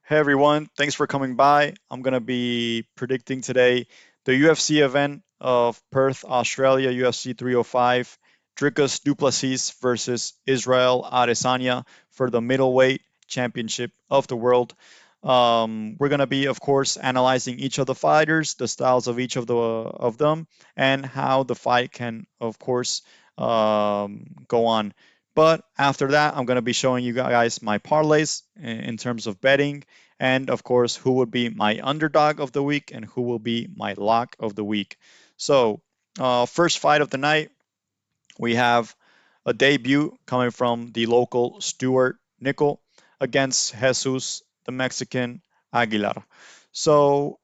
Hey everyone, thanks for coming by. I'm going to be predicting today the UFC event of Perth, Australia, UFC 305, Dricus du Plessis versus Israel Adesanya for the middleweight championship of the world. We're going to be, of course, analyzing each of the fighters, the styles of each of them, and how the fight can, of course, go on. But after that, I'm going to be showing you guys my parlays in terms of betting and of course, who would be my underdog of the week and who will be my lock of the week. So, first fight of the night, we have a debut coming from the local Stuart Nickel against Jesus, the Mexican Aguilar. So,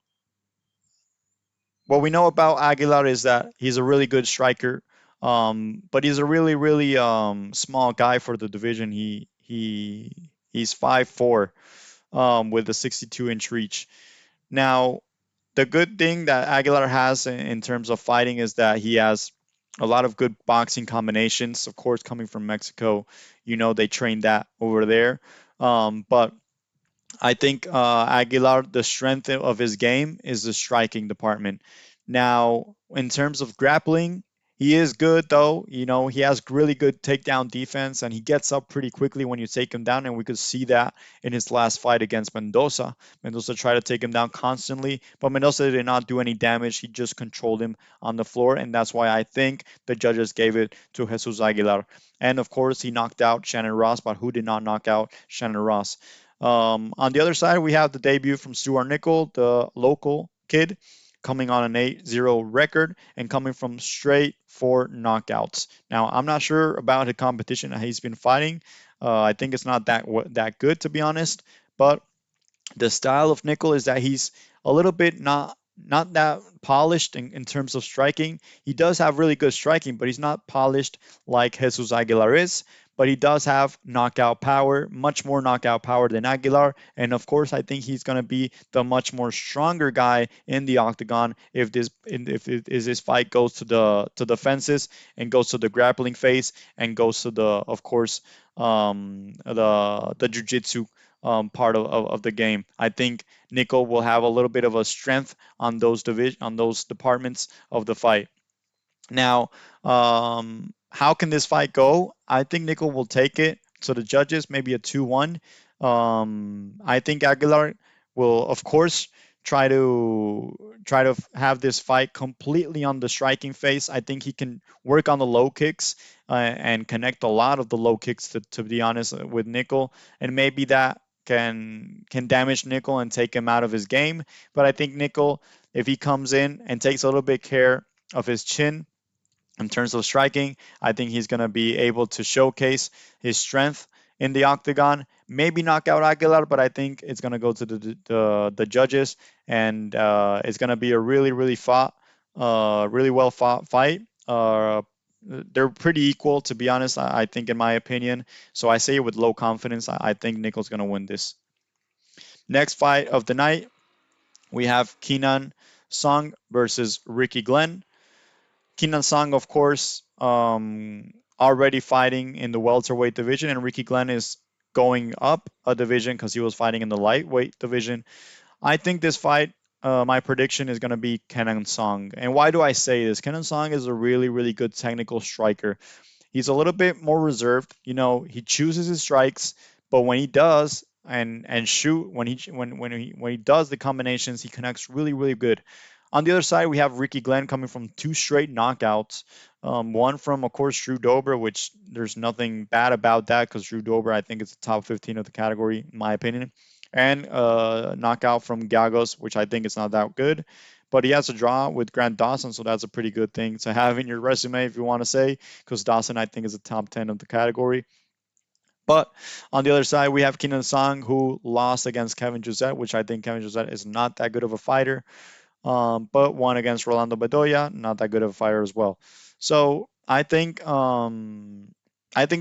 what we know about Aguilar is that he's a really good striker, but he's a really small guy for the division. He's 5'4", with a 62-inch reach. Now, the good thing that Aguilar has in terms of fighting is that he has a lot of good boxing combinations. Of course, coming from Mexico, they train that over there. But I think Aguilar, the strength of his game is the striking department. Now, in terms of grappling, he is good though. He has really good takedown defense and he gets up pretty quickly when you take him down. And we could see that in his last fight against Mendoza. Mendoza tried to take him down constantly, but Mendoza did not do any damage. He just controlled him on the floor. And that's why I think the judges gave it to Jesus Aguilar. And of course, he knocked out Shannon Ross, but who did not knock out Shannon Ross? On the other side, we have the debut from Stuart Nickel, the local kid, coming on an 8-0 record and coming from straight four knockouts. Now, I'm not sure about the competition that he's been fighting. I think it's not that good, to be honest. But the style of Nickel is that he's a little bit not that polished in terms of striking. He does have really good striking, but he's not polished like Jesus Aguilar is. But he does have knockout power, much more knockout power than Aguilar. And of course, I think he's going to be the much more stronger guy in the octagon if this fight goes to the fences and goes to the grappling phase and goes to the of course the jiu-jitsu part of the game. I think Nico will have a little bit of a strength on those departments of the fight. Now, how can this fight go? I think Nico will take it. So the judges maybe a 2-1. I think Aguilar will, of course, try to have this fight completely on the striking phase. I think he can work on the low kicks and connect a lot of the low kicks to be honest with Nickel, and maybe that can damage Nickel and take him out of his game. But I think Nickel, if he comes in and takes a little bit care of his chin in terms of striking, I think he's going to be able to showcase his strength in the octagon. Maybe knock out Aguilar, but I think it's going to go to the judges, and it's going to be a really well fought fight. They're pretty equal, to be honest. I think, in my opinion. So I say it with low confidence. I think Nichols going to win this. Next fight of the night, we have Keenan Song versus Ricky Glenn. Keenan Song, of course, already fighting in the welterweight division, and Ricky Glenn is going up a division because he was fighting in the lightweight division. I think this fight, my prediction is going to be Kenan Song. And why do I say this? Kenan Song is a really good technical striker. He's a little bit more reserved. He chooses his strikes, but when he does and shoot when he does the combinations, he connects really good. On the other side, we have Ricky Glenn coming from two straight knockouts. One from, of course, Drew Dober, which there's nothing bad about that because Drew Dober, I think, is the top 15 of the category, in my opinion. And knockout from Gagos, which I think is not that good. But he has a draw with Grant Dawson, so that's a pretty good thing to have in your resume if you want to say, because Dawson, I think, is the top 10 of the category. But on the other side, we have Keenan Song, who lost against Kevin Josette, which I think Kevin Josette is not that good of a fighter, but won against Rolando Bedoya, not that good of a fighter as well. So I think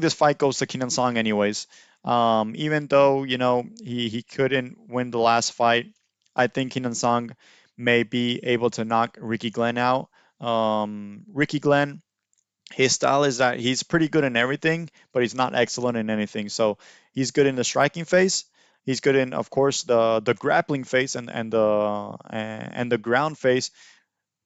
this fight goes to Keenan Song anyways. Even though he couldn't win the last fight, I think Keenan Song may be able to knock Ricky Glenn out. Ricky Glenn, his style is that he's pretty good in everything, but he's not excellent in anything. So he's good in the striking phase, He's good in, of course, the grappling phase and the ground phase.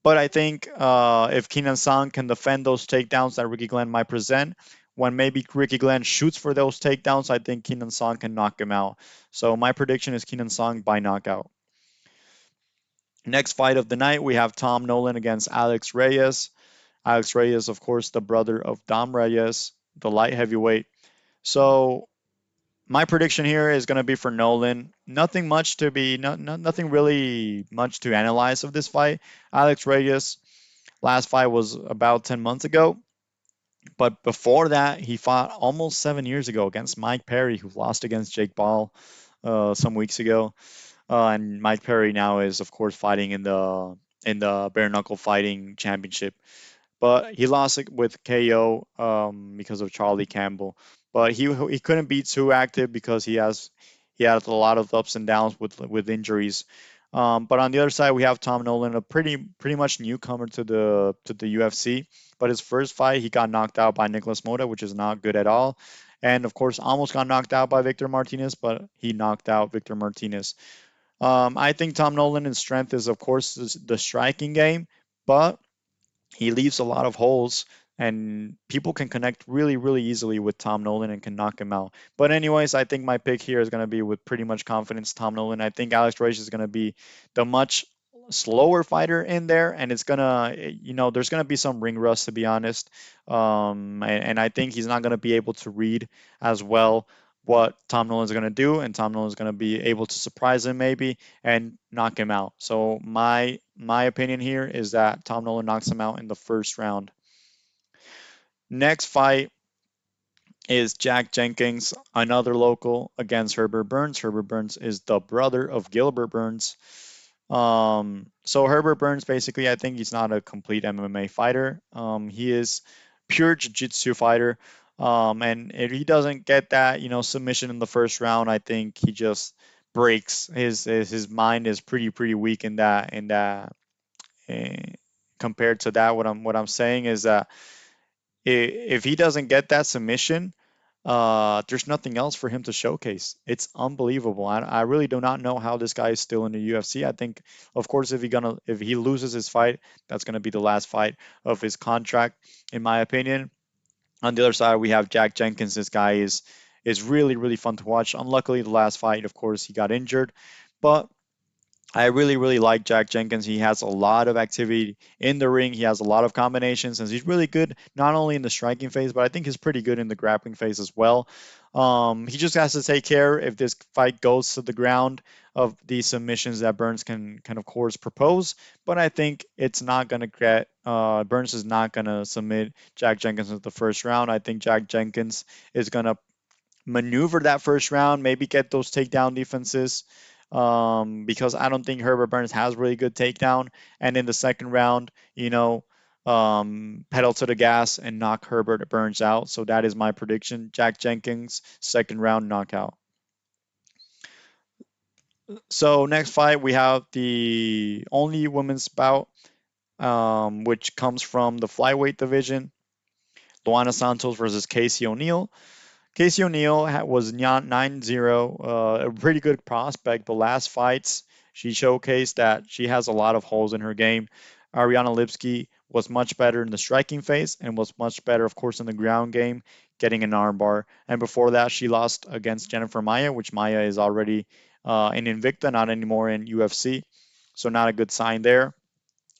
But I think if Keenan Song can defend those takedowns that Ricky Glenn might present, when maybe Ricky Glenn shoots for those takedowns, I think Keenan Song can knock him out. So my prediction is Keenan Song by knockout. Next fight of the night, we have Tom Nolan against Alex Reyes. Alex Reyes, of course, the brother of Dom Reyes, the light heavyweight. So my prediction here is going to be for Nolan. Nothing much to be, nothing really much to analyze of this fight. Alex Reyes, last fight was about 10 months ago. But before that, he fought almost 7 years ago against Mike Perry, who lost against Jake Paul some weeks ago. And Mike Perry now is, of course, fighting in the bare knuckle fighting championship, but he lost it with KO because of Charlie Campbell. But he couldn't beat Too Active because he had a lot of ups and downs with injuries. But on the other side, we have Tom Nolan, a pretty much newcomer to the UFC. But his first fight, he got knocked out by Nicholas Mota, which is not good at all. And of course, almost got knocked out by Victor Martinez, but he knocked out Victor Martinez. I think Tom Nolan's strength is, of course, the striking game, but he leaves a lot of holes, and people can connect really, really easily with Tom Nolan and can knock him out. But anyways, I think my pick here is going to be with pretty much confidence Tom Nolan. I think Alex Reyes is going to be the much slower fighter in there, and it's gonna, there's gonna be some ring rust, to be honest. And I think he's not gonna be able to read as well what Tom Nolan's gonna do, and Tom Nolan's gonna be able to surprise him maybe and knock him out. So my opinion here is that Tom Nolan knocks him out in the first round. Next fight is Jack Jenkins, another local, against Herbert Burns. Herbert Burns is the brother of Gilbert Burns. So Herbert Burns, basically, I think he's not a complete MMA fighter. He is pure jiu-jitsu fighter. And if he doesn't get that, submission in the first round, I think he just breaks. His mind is pretty weak in that. eh, Compared to that, what I'm saying is that if he doesn't get that submission, there's nothing else for him to showcase. It's unbelievable. I really do not know how this guy is still in the UFC. I think, of course, if he loses his fight, that's gonna be the last fight of his contract, in my opinion. On the other side, we have Jack Jenkins. This guy is really fun to watch. Unluckily, the last fight, of course, he got injured, but I really like Jack Jenkins. He has a lot of activity in the ring. He has a lot of combinations, and he's really good not only in the striking phase, but I think he's pretty good in the grappling phase as well. He just has to take care if this fight goes to the ground of these submissions that Burns can of course propose. But I think it's not gonna get Burns is not gonna submit Jack Jenkins in the first round. I think Jack Jenkins is gonna maneuver that first round, maybe get those takedown defenses, because I don't think Herbert Burns has really good takedown. And in the second round, pedal to the gas and knock Herbert Burns out. So that is my prediction. Jack Jenkins, second round knockout. So next fight, we have the only women's bout, which comes from the flyweight division. Luana Santos versus Casey O'Neill. Casey O'Neill was 9-0, a pretty good prospect. The last fights, she showcased that she has a lot of holes in her game. Ariana Lipsky was much better in the striking phase and was much better, of course, in the ground game, getting an armbar. And before that, she lost against Jennifer Maia, which Maia is already in Invicta, not anymore in UFC. So not a good sign there.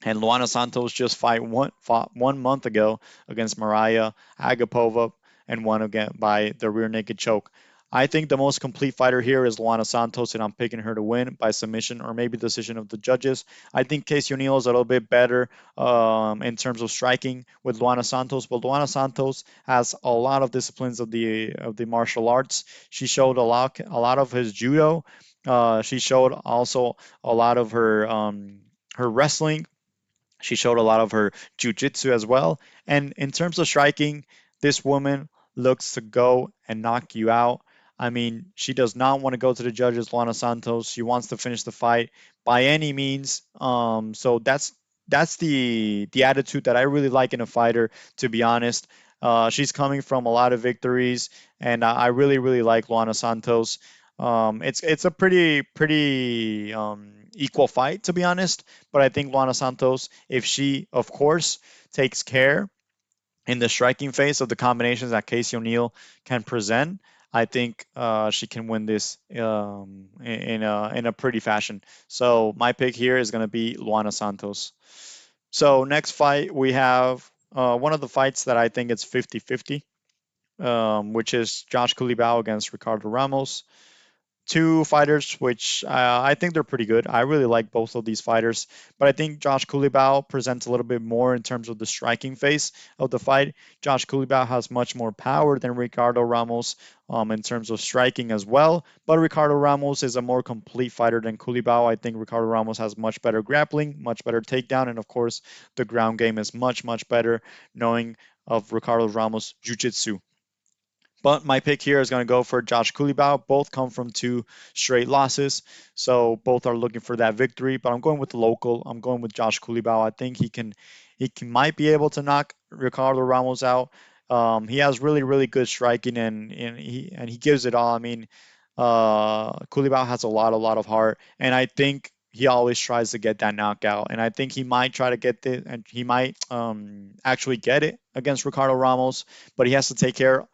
And Luana Santos just fought 1 month ago against Mariah Agapova and won again by the rear naked choke. I think the most complete fighter here is Luana Santos, and I'm picking her to win by submission or maybe decision of the judges. I think Casey O'Neill is a little bit better in terms of striking with Luana Santos, but Luana Santos has a lot of disciplines of the martial arts. She showed a lot of his judo. She showed also a lot of her wrestling. She showed a lot of her jujitsu as well. And in terms of striking, this woman looks to go and knock you out. I mean, she does not want to go to the judges, Luana Santos. She wants to finish the fight by any means. So that's the attitude that I really like in a fighter, to be honest. She's coming from a lot of victories, and I really like Luana Santos. It's a pretty equal fight, to be honest. But I think Luana Santos, if she, of course, takes care in the striking phase of the combinations that Casey O'Neill can present, I think she can win this in a pretty fashion. So my pick here is going to be Luana Santos. So next fight we have one of the fights that I think it's 50-50, which is Josh Culibao against Ricardo Ramos. Two fighters which I think they're pretty good. I really like both of these fighters, but I think Josh Culibao presents a little bit more in terms of the striking phase of the fight. Josh Culibao has much more power than Ricardo Ramos in terms of striking as well, but Ricardo Ramos is a more complete fighter than Culibao. I think Ricardo Ramos has much better grappling, much better takedown, and of course the ground game is much better, knowing of Ricardo Ramos' jiu-jitsu. But my pick here is going to go for Josh Kulibau. Both come from two straight losses, so both are looking for that victory. But I'm going with the local. I'm going with Josh Kulibau. I think he might be able to knock Ricardo Ramos out. He has really good striking, and he gives it all. I mean, Kulibau has a lot of heart, and I think he always tries to get that knockout. And I think he might try to get it, and he might actually get it against Ricardo Ramos, but he has to take care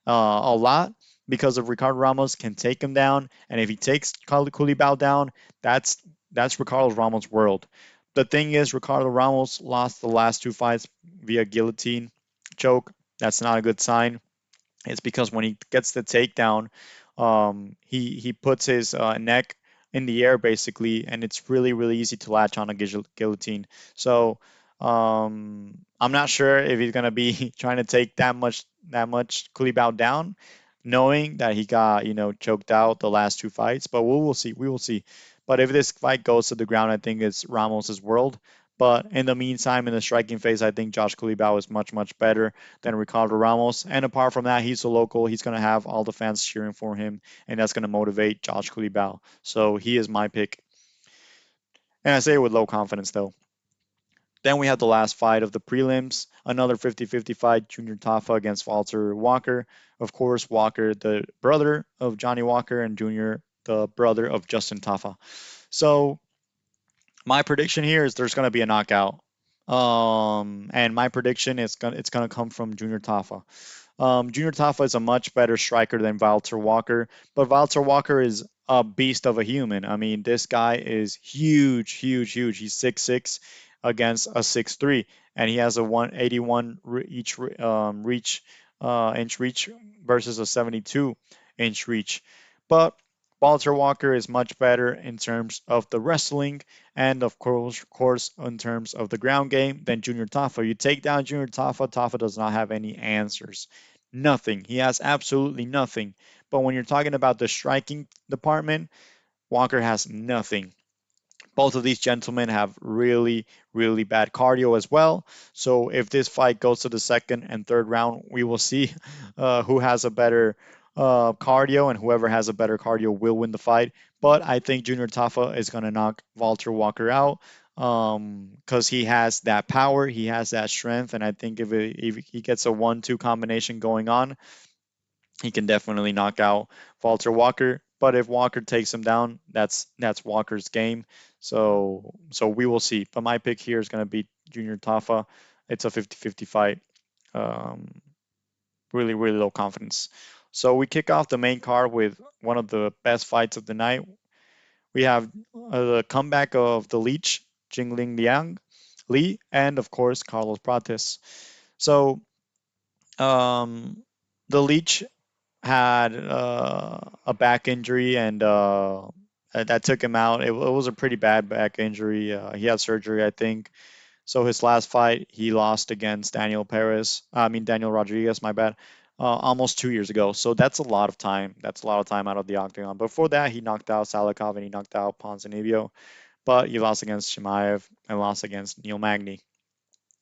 a lot because of Ricardo Ramos can take him down, and if he takes Culibao down, that's that's Ricardo Ramos' world. The thing is, Ricardo Ramos lost the last two fights via guillotine choke. That's not a good sign. It's because when he gets the takedown, he puts his neck in the air basically, and it's really easy to latch on a guillotine. So I'm not sure if he's gonna be trying to take that much Kulibao down, knowing that he got choked out the last two fights. But we will see. We will see. But if this fight goes to the ground, I think it's Ramos's world. But in the meantime, in the striking phase, I think Josh Kulibao is much better than Ricardo Ramos. And apart from that, he's a local. He's going to have all the fans cheering for him, and that's going to motivate Josh Kulibao. So he is my pick. And I say it with low confidence, though. Then we had the last fight of the prelims, another 50-50 fight, Junior Tafa against Walter Walker. Of course, Walker, the brother of Johnny Walker, and Junior, the brother of Justin Tafa. So my prediction here is there's going to be a knockout. And my prediction is it's gonna come from Junior Tafa. Junior Tafa is a much better striker than Walter Walker, but Walter Walker is a beast of a human. I mean, this guy is huge. He's 6'6" against a 6'3", and he has a 181 inch reach versus a 72-inch reach. But Walter Walker is much better in terms of the wrestling and of course in terms of the ground game than Junior Tafa. You take down Junior Tafa, Tafa does not have any answers. Nothing. He has absolutely nothing. But when you're talking about the striking department, Walker has nothing. Both of these gentlemen have really bad cardio as well. So if this fight goes to the second and third round, we will see who has a better cardio, and whoever has a better cardio will win the fight. But I think Junior Tafa is going to knock Walter Walker out because he has that power, he has that strength, and I think if he gets a 1-2 combination going on, he can definitely knock out Walter Walker. But if Walker takes him down, that's Walker's game. So we will see. But my pick here is going to be Junior Tafa. It's a 50-50 fight. Um, really low confidence. So we kick off the main card with one of the best fights of the night. We have the comeback of the Leech, Jingling Liang, Lee, and of course Carlos Prates. So um, the Leech had a back injury, and that took him out. It was a pretty bad back injury. He had surgery, I think. So his last fight, he lost against Daniel Rodriguez, my bad, almost 2 years ago. So that's a lot of time. That's a lot of time out of the octagon. Before that, he knocked out Salikov and he knocked out Ponzinibbio, but he lost against Chimaev and lost against Neil Magny.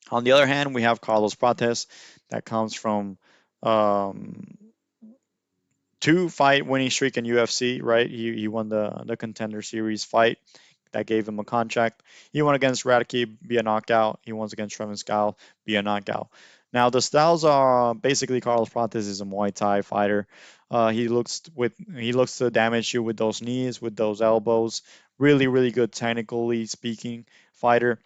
On the other hand, we have Carlos Prates that comes from um, two-fight winning streak in UFC, right? He won the Contender Series fight that gave him a contract. He won against Radke via knockout. He won against Trevin Skyle via knockout. Now the styles are basically Carlos Prates is a Muay Thai fighter. He looks to damage you with those knees, with those elbows. Really, really good technically speaking fighter.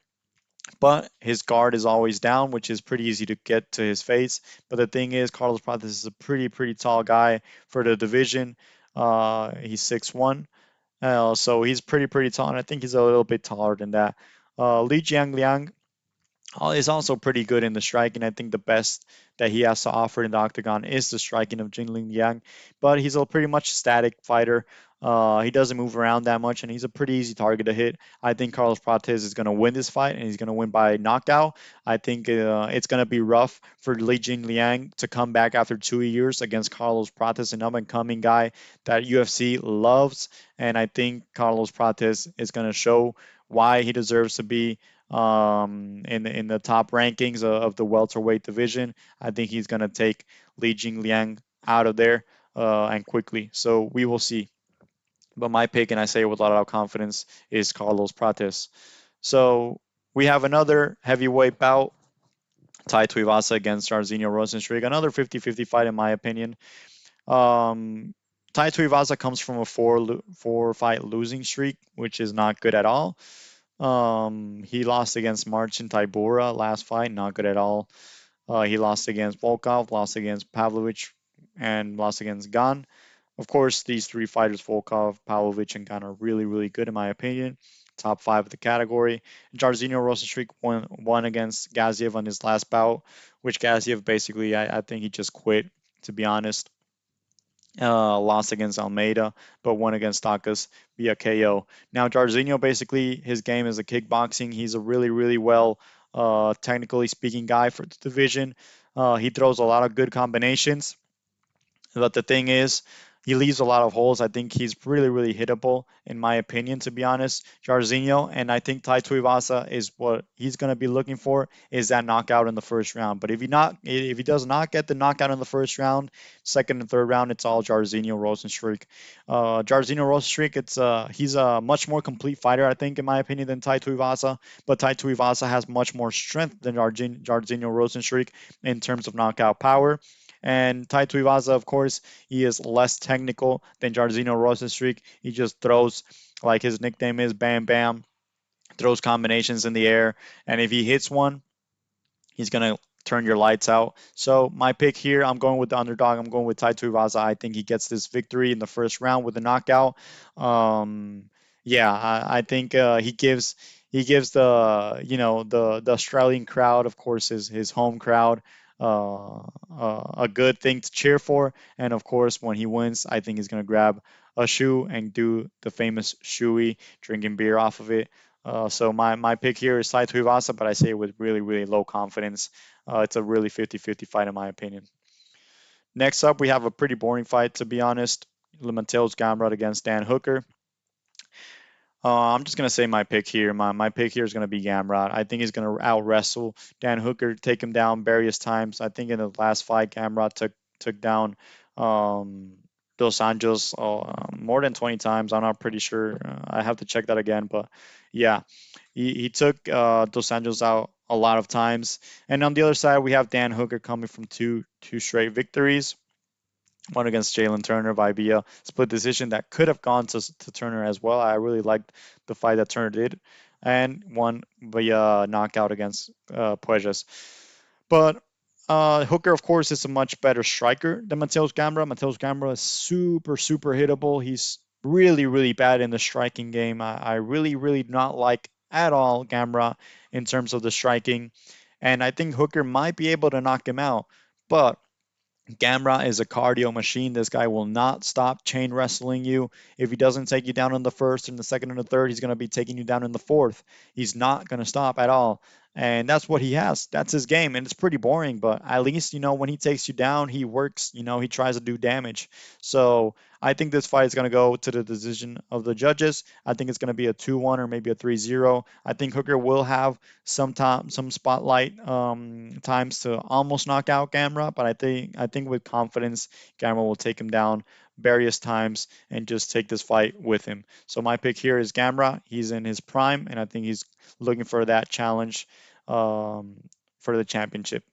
But his guard is always down, which is pretty easy to get to his face. But the thing is, Carlos Prates is a pretty tall guy for the division. He's 6'1", so he's pretty tall, and I think he's a little bit taller than that. Li Jiangliang is also pretty good in the striking. I think the best that he has to offer in the octagon is the striking of Jinling Yang, but he's a pretty much static fighter. He doesn't move around that much, and he's a pretty easy target to hit. I think Carlos Prates is going to win this fight, and he's going to win by knockout. I think it's going to be rough for Li Jingliang to come back after 2 years against Carlos Prates, an up-and-coming guy that UFC loves, and I think Carlos Prates is going to show why he deserves to be in the top rankings of the welterweight division. I think he's going to take Li Jingliang out of there and quickly. So we will see. But my pick, and I say it with a lot of confidence, is Carlos Prates. So we have another heavyweight bout, Tai Tuivasa against Jairzinho Rozenstruik. Another 50-50 fight, in my opinion. Um, Tai Tuivasa comes from a four fight losing streak, which is not good at all. He lost against Marcin Tybura last fight, not good at all. He lost against Volkov, lost against Pavlovich, and lost against Gan. Of course, these three fighters, Volkov, Pavlovich, and Gan, are really good in my opinion. Top five of the category. Jairzinho Rozenstruik won against Gaziev on his last bout, which Gaziev basically, I think he just quit, to be honest. Lost against Almeida, but won against Takas via KO. Now, Jairzinho, basically, his game is a kickboxing. He's a really well, technically speaking, guy for the division. He throws a lot of good combinations. But the thing is, he leaves a lot of holes. I think he's really hittable, in my opinion, to be honest, Jarzinho. And I think Tai Tuivasa is what he's going to be looking for is that knockout in the first round. But if he does not get the knockout in the first round, second and third round, it's all Jarzinho Rozenstruik. Jarzinho Rozenstruik, he's a much more complete fighter, I think, in my opinion, than Tai Tuivasa. But Tai Tuivasa has much more strength than Jarzinho Rozenstruik in terms of knockout power. And Tai Tuivasa, of course, he is less technical than Jairzinho Rozenstruik. He just throws, like his nickname is, Bam Bam, throws combinations in the air. And if he hits one, he's going to turn your lights out. So my pick here, I'm going with the underdog. I'm going with Tai Tuivasa. I think he gets this victory in the first round with a knockout. Um, yeah, I think he gives the Australian crowd, of course, his home crowd, a good thing to cheer for. And of course, when he wins, I think he's gonna grab a shoe and do the famous shoey, drinking beer off of it. So my pick here is Tai Tuivasa, but I say it with really low confidence. It's a really 50-50 fight in my opinion. Next up, we have a pretty boring fight, to be honest. Mateus Gamrot against Dan Hooker. I'm just gonna say my pick here. My pick here is gonna be Gamrot. I think he's gonna out wrestle Dan Hooker, take him down various times. I think in the last fight, Gamrot took down um, Dos Anjos more than 20 times. I'm not pretty sure. I have to check that again, but yeah, he took Dos Anjos out a lot of times. And on the other side, we have Dan Hooker coming from two straight victories. One against Jalen Turner via split decision that could have gone to Turner as well. I really liked the fight that Turner did, and one via knockout against Puelles. But Hooker, of course, is a much better striker than Mateus Gambra. Mateus Gambra is super hittable. He's really bad in the striking game. I really not like at all Gambra in terms of the striking, and I think Hooker might be able to knock him out, but Gamrot is a cardio machine. This guy will not stop chain wrestling you. If he doesn't take you down in the first, in the second, and the third, he's going to be taking you down in the fourth. He's not going to stop at all. And that's what he has. That's his game. And it's pretty boring, but at least, when he takes you down, he works, he tries to do damage. So I think this fight is going to go to the decision of the judges. I think it's going to be a 2-1 or maybe a 3-0. I think Hooker will have some spotlight times to almost knock out Gamera, but I think with confidence, Gamera will take him down various times and just take this fight with him. So my pick here is Gamera. He's in his prime, and I think he's looking for that challenge um, for the championship.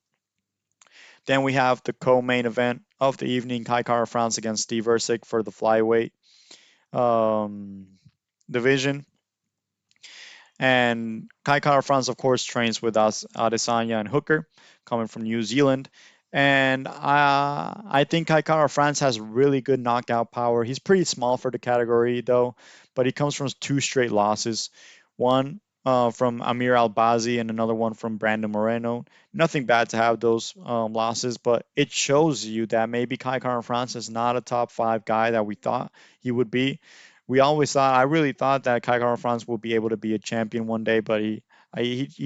Then we have the co-main event of the evening, Kai Kara France against Steve Ercik for the flyweight um, division. And Kai Kara France, of course, trains with us, Adesanya and Hooker, coming from New Zealand. And I think Kai Kara France has really good knockout power. He's pretty small for the category, though, but he comes from two straight losses. One from Amir Albazi and another one from Brandon Moreno. Nothing bad to have those losses, but it shows you that maybe Kai Kara France is not a top five guy that we thought he would be. We always thought, I really thought that Kai Kara France would be able to be a champion one day, but he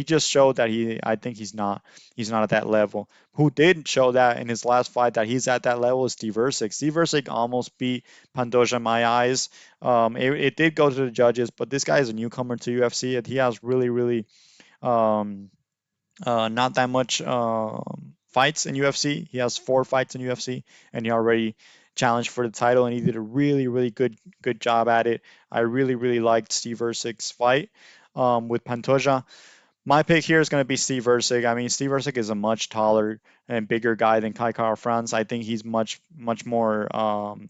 just showed that I think he's not at that level. Who did show that in his last fight that he's at that level is Steve Ercik. Steve Ercik almost beat Pantoja in my eyes. It did go to the judges, but this guy is a newcomer to UFC and he has really um, not that much fights in UFC. He has 4 fights in UFC, and he already challenged for the title, and he did a really good job at it. I really liked Steve Ercik's fight with Pantoja. My pick here is going to be Steve Ercik. I mean, Steve Ercik is a much taller and bigger guy than Kai Kara France. I think he's much more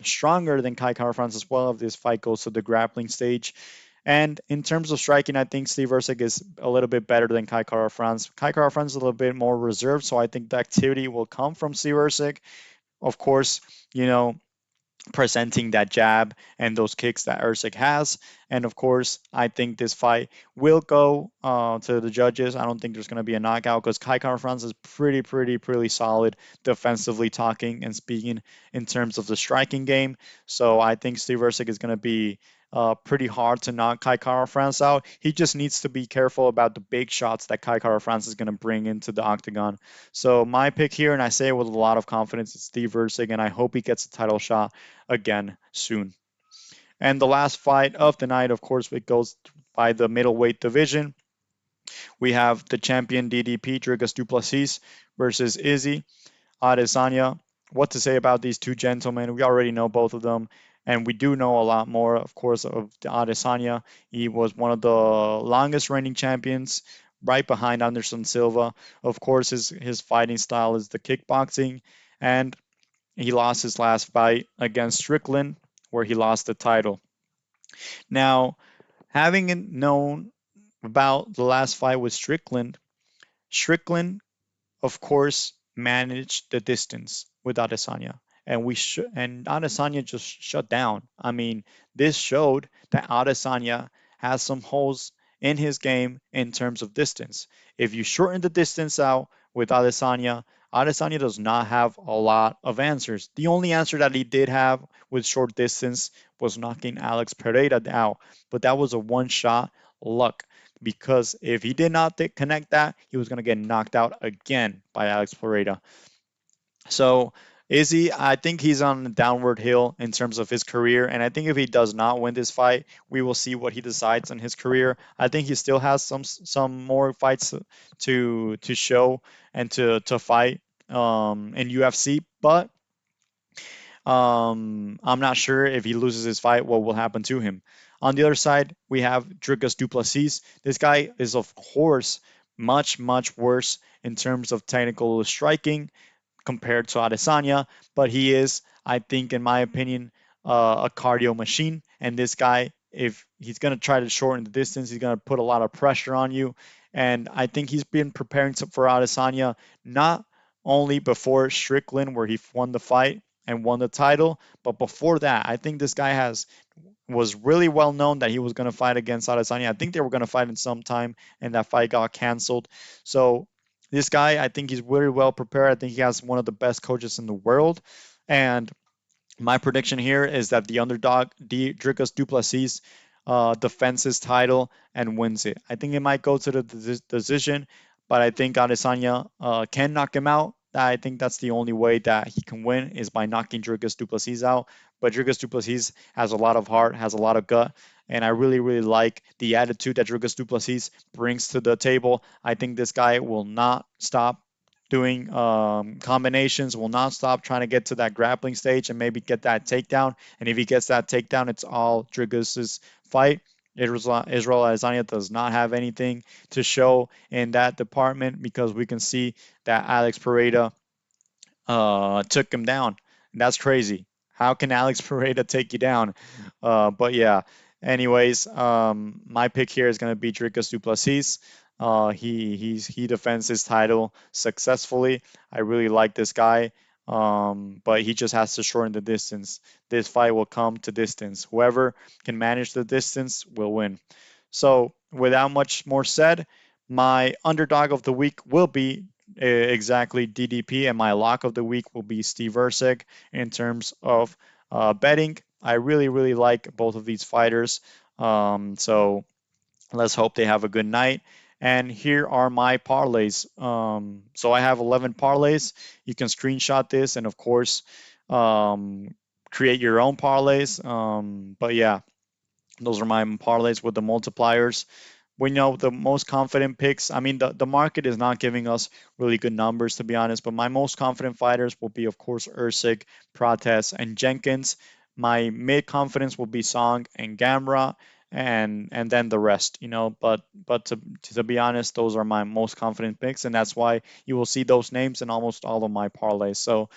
stronger than Kai Kara France as well if this fight goes to the grappling stage. And in terms of striking, I think Steve Ercik is a little bit better than Kai Kara France. Kai Kara France is a little bit more reserved, so I think the activity will come from Steve Ercik. Of course, you know, presenting that jab and those kicks that Usyk has. And of course, I think this fight will go to the judges. I don't think there's going to be a knockout because Kai Kara France is pretty solid defensively talking and speaking in terms of the striking game. So I think Steve Usyk is going to be pretty hard to knock Kai Kara France out. He just needs to be careful about the big shots that Kai Kara France is going to bring into the octagon. So my pick here, and I say it with a lot of confidence, is Steve Usyk, and I hope he gets a title shot again soon. And the last fight of the night, of course, it goes by the middleweight division. We have the champion DDP, Dricus Duplessis, versus Izzy Adesanya. What to say about these two gentlemen? We already know both of them, and we do know a lot more, of course, of Adesanya. He was one of the longest reigning champions, right behind Anderson Silva. Of course, his fighting style is the kickboxing, and he lost his last fight against Strickland, where he lost the title. Now, having known about the last fight with Strickland, Strickland of course, managed the distance with Adesanya. And Adesanya just shut down. I mean, this showed that Adesanya has some holes in his game in terms of distance. If you shorten the distance out with Adesanya, Adesanya does not have a lot of answers. The only answer that he did have with short distance was knocking Alex Pereira out, but that was a one shot luck because if he did not connect that, he was going to get knocked out again by Alex Pereira. So Izzy, I think he's on a downward hill in terms of his career, and I think if he does not win this fight, we will see what he decides in his career. I think he still has some more fights to show and to fight in UFC, but I'm not sure if he loses his fight, what will happen to him. On the other side, we have Dricus Duplessis. This guy is, of course, much worse in terms of technical striking compared to Adesanya, but he is, I think, in my opinion, a cardio machine. And this guy, if he's going to try to shorten the distance, he's going to put a lot of pressure on you. And I think he's been preparing for Adesanya not only before Strickland, where he won the fight and won the title, but before that, I think this guy was really well known that he was going to fight against Adesanya. I think they were going to fight in some time, and that fight got canceled. So this guy, I think he's very well prepared. I think he has one of the best coaches in the world. And my prediction here is that the underdog, Dricus Duplessis, defends his title and wins it. I think it might go to the decision, but I think Adesanya can knock him out. I think that's the only way that he can win is by knocking Dricus Duplessis out. But Dricus Duplessis has a lot of heart, has a lot of gut, and I really like the attitude that Dricus Duplessis brings to the table. I think this guy will not stop doing combinations, will not stop trying to get to that grappling stage and maybe get that takedown. And if he gets that takedown, it's all Dricus's fight. Israel Adesanya does not have anything to show in that department because we can see that Alex Pereira took him down. That's crazy. How can Alex Pereira take you down? But yeah. Anyways, my pick here is gonna be Dricus Duplessis. He defends his title successfully. I really like this guy. But he just has to shorten the distance. This fight will come to distance. Whoever can manage the distance will win. So, without much more said, my underdog of the week will be exactly DDP, and my lock of the week will be Steve Erceg in terms of betting. I really, really like both of these fighters. So let's hope they have a good night. And here are my parlays. So I have 11 parlays. You can screenshot this and, of course, um, create your own parlays. But yeah, those are my parlays with the multipliers. We know the most confident picks. I mean, the market is not giving us really good numbers, to be honest, but my most confident fighters will be, of course, Usyk, Prates, and Jenkins. My mid confidence will be Song and Gamra, and then the rest, you know. But to be honest, those are my most confident picks, and that's why you will see those names in almost all of my parlays. So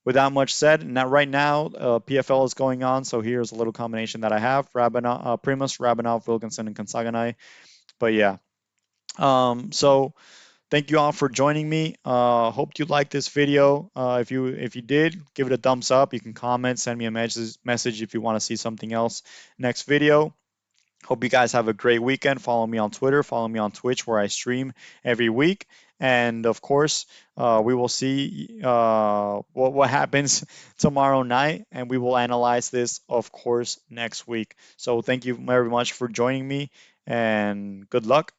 without much said, now right now PFL is going on, so here's a little combination that I have: Primus, Rabanov, Wilkinson, and Kansaganai. But yeah, so thank you all for joining me. Hope you liked this video. If you did, give it a thumbs up. You can comment, send me a message if you want to see something else next video. Hope you guys have a great weekend. Follow me on Twitter, follow me on Twitch, where I stream every week. And of course, we will see what happens tomorrow night, and we will analyze this, of course, next week. So thank you very much for joining me, and good luck.